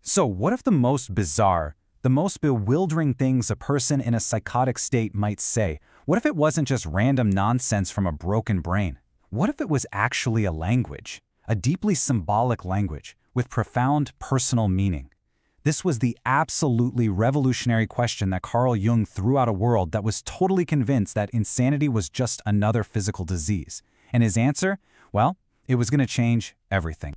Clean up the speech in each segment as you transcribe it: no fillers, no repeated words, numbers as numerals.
So what if the most bizarre, the most bewildering things a person in a psychotic state might say, what if it wasn't just random nonsense from a broken brain? What if it was actually a language, a deeply symbolic language with profound personal meaning? This was the absolutely revolutionary question that Carl Jung threw at a world that was totally convinced that insanity was just another physical disease. And his answer? Well, it was going to change everything.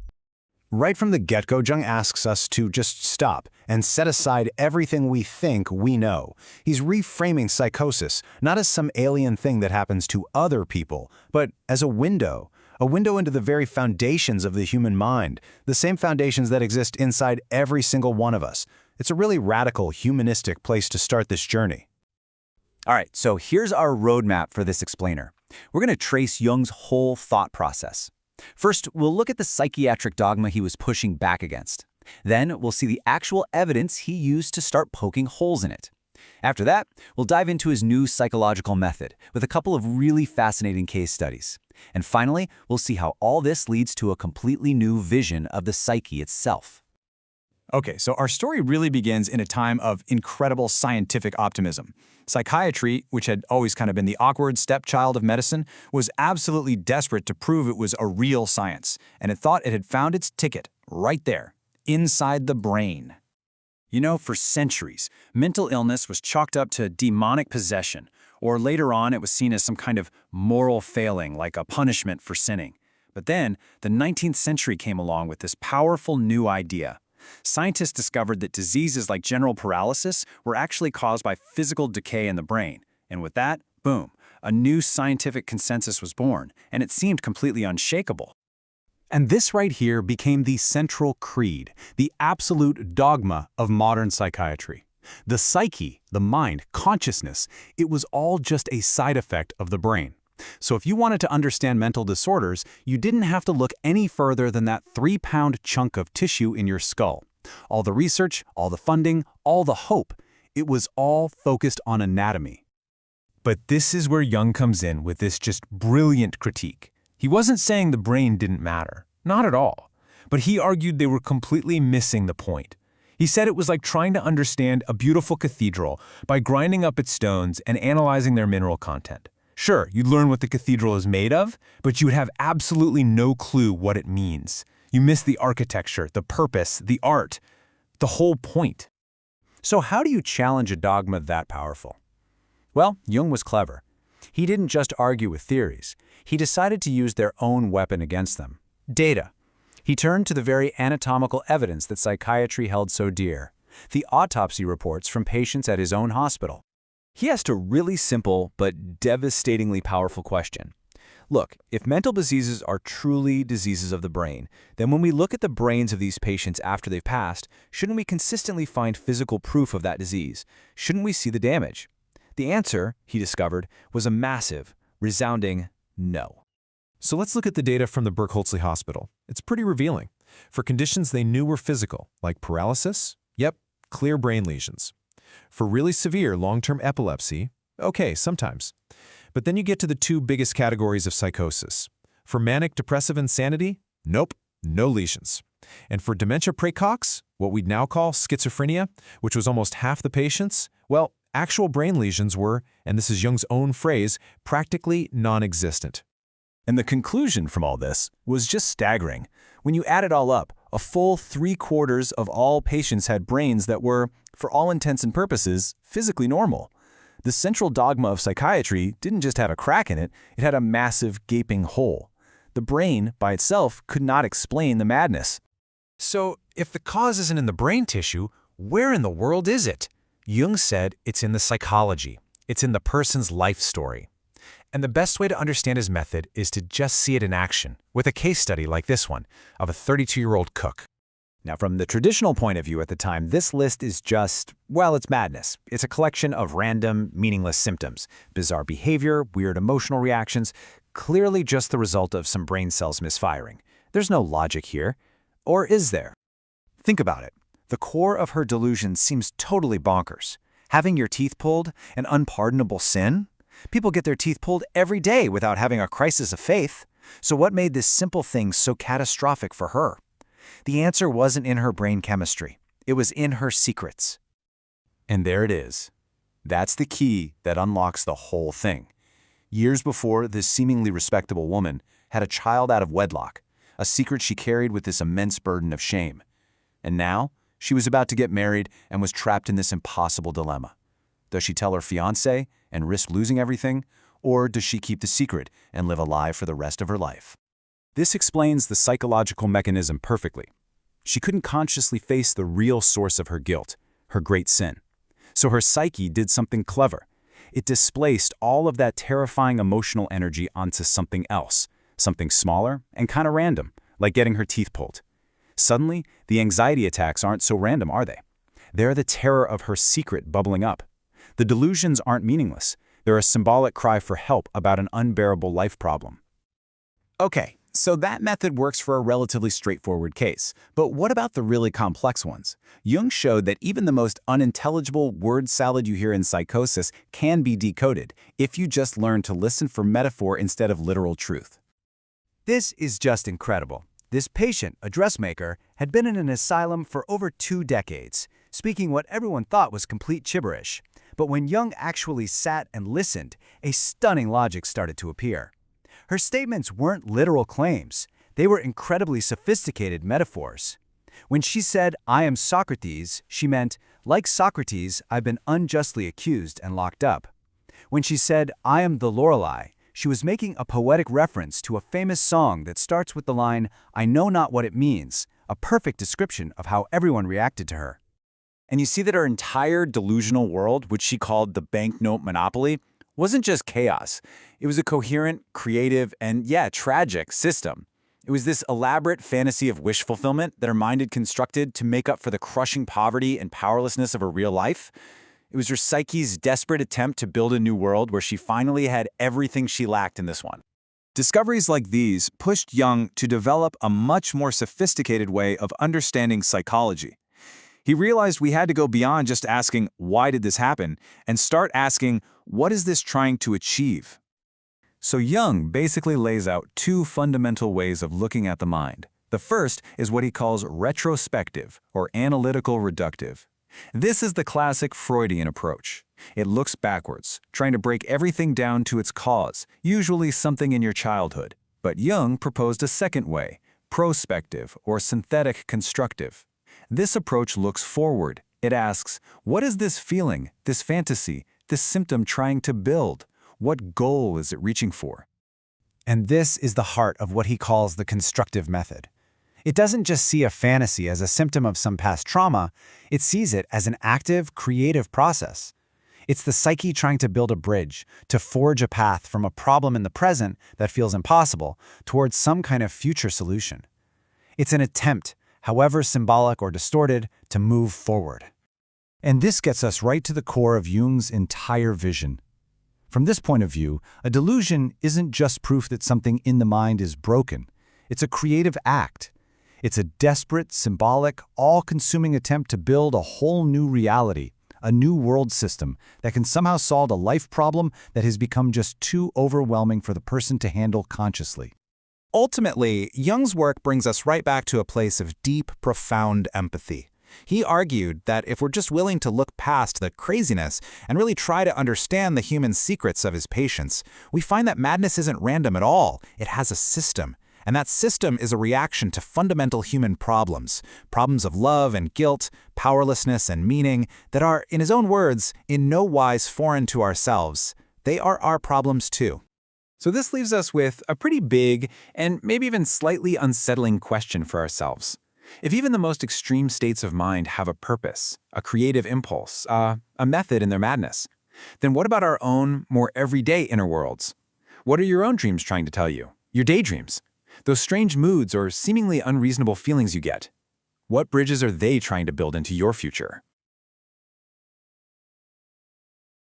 Right from the get-go, Jung asks us to just stop and set aside everything we think we know. He's reframing psychosis, not as some alien thing that happens to other people, but as a window into the very foundations of the human mind, the same foundations that exist inside every single one of us. It's a really radical, humanistic place to start this journey. All right, so here's our roadmap for this explainer. We're going to trace Jung's whole thought process. First, we'll look at the psychiatric dogma he was pushing back against. Then, we'll see the actual evidence he used to start poking holes in it. After that, we'll dive into his new psychological method with a couple of really fascinating case studies. And finally, we'll see how all this leads to a completely new vision of the psyche itself. Okay, so our story really begins in a time of incredible scientific optimism. Psychiatry, which had always kind of been the awkward stepchild of medicine, was absolutely desperate to prove it was a real science, and it thought it had found its ticket right there, inside the brain. You know, for centuries, mental illness was chalked up to demonic possession, or later on it was seen as some kind of moral failing, like a punishment for sinning. But then, the 19th century came along with this powerful new idea. Scientists discovered that diseases like general paralysis were actually caused by physical decay in the brain. And with that, boom, a new scientific consensus was born, and it seemed completely unshakable. And this right here became the central creed, the absolute dogma of modern psychiatry. The psyche, the mind, consciousness, it was all just a side effect of the brain. So if you wanted to understand mental disorders, you didn't have to look any further than that 3-pound chunk of tissue in your skull. All the research, all the funding, all the hope, it was all focused on anatomy. But this is where Jung comes in with this just brilliant critique. He wasn't saying the brain didn't matter, not at all. But he argued they were completely missing the point. He said it was like trying to understand a beautiful cathedral by grinding up its stones and analyzing their mineral content. Sure, you'd learn what the cathedral is made of, but you would have absolutely no clue what it means. You miss the architecture, the purpose, the art, the whole point. So how do you challenge a dogma that powerful? Well, Jung was clever. He didn't just argue with theories. He decided to use their own weapon against them: data. He turned to the very anatomical evidence that psychiatry held so dear, the autopsy reports from patients at his own hospital. He asked a really simple but devastatingly powerful question. Look, if mental diseases are truly diseases of the brain, then when we look at the brains of these patients after they've passed, shouldn't we consistently find physical proof of that disease? Shouldn't we see the damage? The answer, he discovered, was a massive, resounding no. So let's look at the data from the Berkeley Hospital. It's pretty revealing. For conditions they knew were physical, like paralysis, yep, clear brain lesions. For really severe long-term epilepsy, okay, sometimes. But then you get to the two biggest categories of psychosis. For manic depressive insanity, nope, no lesions. And for dementia praecox, what we'd now call schizophrenia, which was almost half the patients, well, actual brain lesions were, and this is Jung's own phrase, practically non-existent. And the conclusion from all this was just staggering. When you add it all up, a full 3/4 of all patients had brains that were, for all intents and purposes, physically normal. The central dogma of psychiatry didn't just have a crack in it, it had a massive gaping hole. The brain, by itself, could not explain the madness. So, if the cause isn't in the brain tissue, where in the world is it? Jung said it's in the psychology. It's in the person's life story. And the best way to understand his method is to just see it in action, with a case study like this one, of a 32-year-old cook. Now, from the traditional point of view at the time, this list is just, well, it's madness. It's a collection of random, meaningless symptoms, bizarre behavior, weird emotional reactions, clearly just the result of some brain cells misfiring. There's no logic here. Or is there? Think about it. The core of her delusion seems totally bonkers. Having your teeth pulled, an unpardonable sin? People get their teeth pulled every day without having a crisis of faith. So what made this simple thing so catastrophic for her? The answer wasn't in her brain chemistry. It was in her secrets. And there it is. That's the key that unlocks the whole thing. Years before, this seemingly respectable woman had a child out of wedlock, a secret she carried with this immense burden of shame. And now, she was about to get married and was trapped in this impossible dilemma. Does she tell her fiancé and risk losing everything, or does she keep the secret and live a lie for the rest of her life? This explains the psychological mechanism perfectly. She couldn't consciously face the real source of her guilt, her great sin. So her psyche did something clever. It displaced all of that terrifying emotional energy onto something else, something smaller and kind of random, like getting her teeth pulled. Suddenly, the anxiety attacks aren't so random, are they? They're the terror of her secret bubbling up. The delusions aren't meaningless. They're a symbolic cry for help about an unbearable life problem. Okay, so that method works for a relatively straightforward case. But what about the really complex ones? Jung showed that even the most unintelligible word salad you hear in Psychosis can be decoded if you just learn to listen for metaphor instead of literal truth. This is just incredible. This patient, a dressmaker, had been in an asylum for over 2 decades, speaking what everyone thought was complete gibberish. But when Jung actually sat and listened, a stunning logic started to appear. Her statements weren't literal claims. They were incredibly sophisticated metaphors. When she said, "I am Socrates," she meant, like Socrates, I've been unjustly accused and locked up. When she said, "I am the Lorelei," she was making a poetic reference to a famous song that starts with the line, "I know not what it means," a perfect description of how everyone reacted to her. And you see that her entire delusional world, which she called the banknote monopoly, wasn't just chaos. It was a coherent, creative, and tragic system. It was this elaborate fantasy of wish fulfillment that her mind had constructed to make up for the crushing poverty and powerlessness of her real life. It was her psyche's desperate attempt to build a new world where she finally had everything she lacked in this one. Discoveries like these pushed Jung to develop a much more sophisticated way of understanding psychology. He realized we had to go beyond just asking, why did this happen, and start asking, what is this trying to achieve? So Jung basically lays out 2 fundamental ways of looking at the mind. The first is what he calls retrospective, or analytical reductive. This is the classic Freudian approach. It looks backwards, trying to break everything down to its cause, usually something in your childhood. But Jung proposed a second way, prospective, or synthetic constructive. This approach looks forward. It asks, what is this feeling, this fantasy, this symptom trying to build? What goal is it reaching for? And this is the heart of what he calls the constructive method. It doesn't just see a fantasy as a symptom of some past trauma, it sees it as an active, creative process. It's the psyche trying to build a bridge, to forge a path from a problem in the present that feels impossible towards some kind of future solution. It's an attempt, however symbolic or distorted, to move forward. And this gets us right to the core of Jung's entire vision. From this point of view, a delusion isn't just proof that something in the mind is broken. It's a creative act. It's a desperate, symbolic, all-consuming attempt to build a whole new reality, a new world system that can somehow solve a life problem that has become just too overwhelming for the person to handle consciously. Ultimately, Jung's work brings us right back to a place of deep, profound empathy. He argued that if we're just willing to look past the craziness and really try to understand the human secrets of his patients, we find that madness isn't random at all. It has a system. And that system is a reaction to fundamental human problems, problems of love and guilt, powerlessness and meaning, that are, in his own words, in no wise foreign to ourselves. They are our problems too. So this leaves us with a pretty big and maybe even slightly unsettling question for ourselves. If even the most extreme states of mind have a purpose, a creative impulse, a method in their madness, then what about our own, more everyday inner worlds? What are your own dreams trying to tell you? Your daydreams? Those strange moods or seemingly unreasonable feelings you get? What bridges are they trying to build into your future?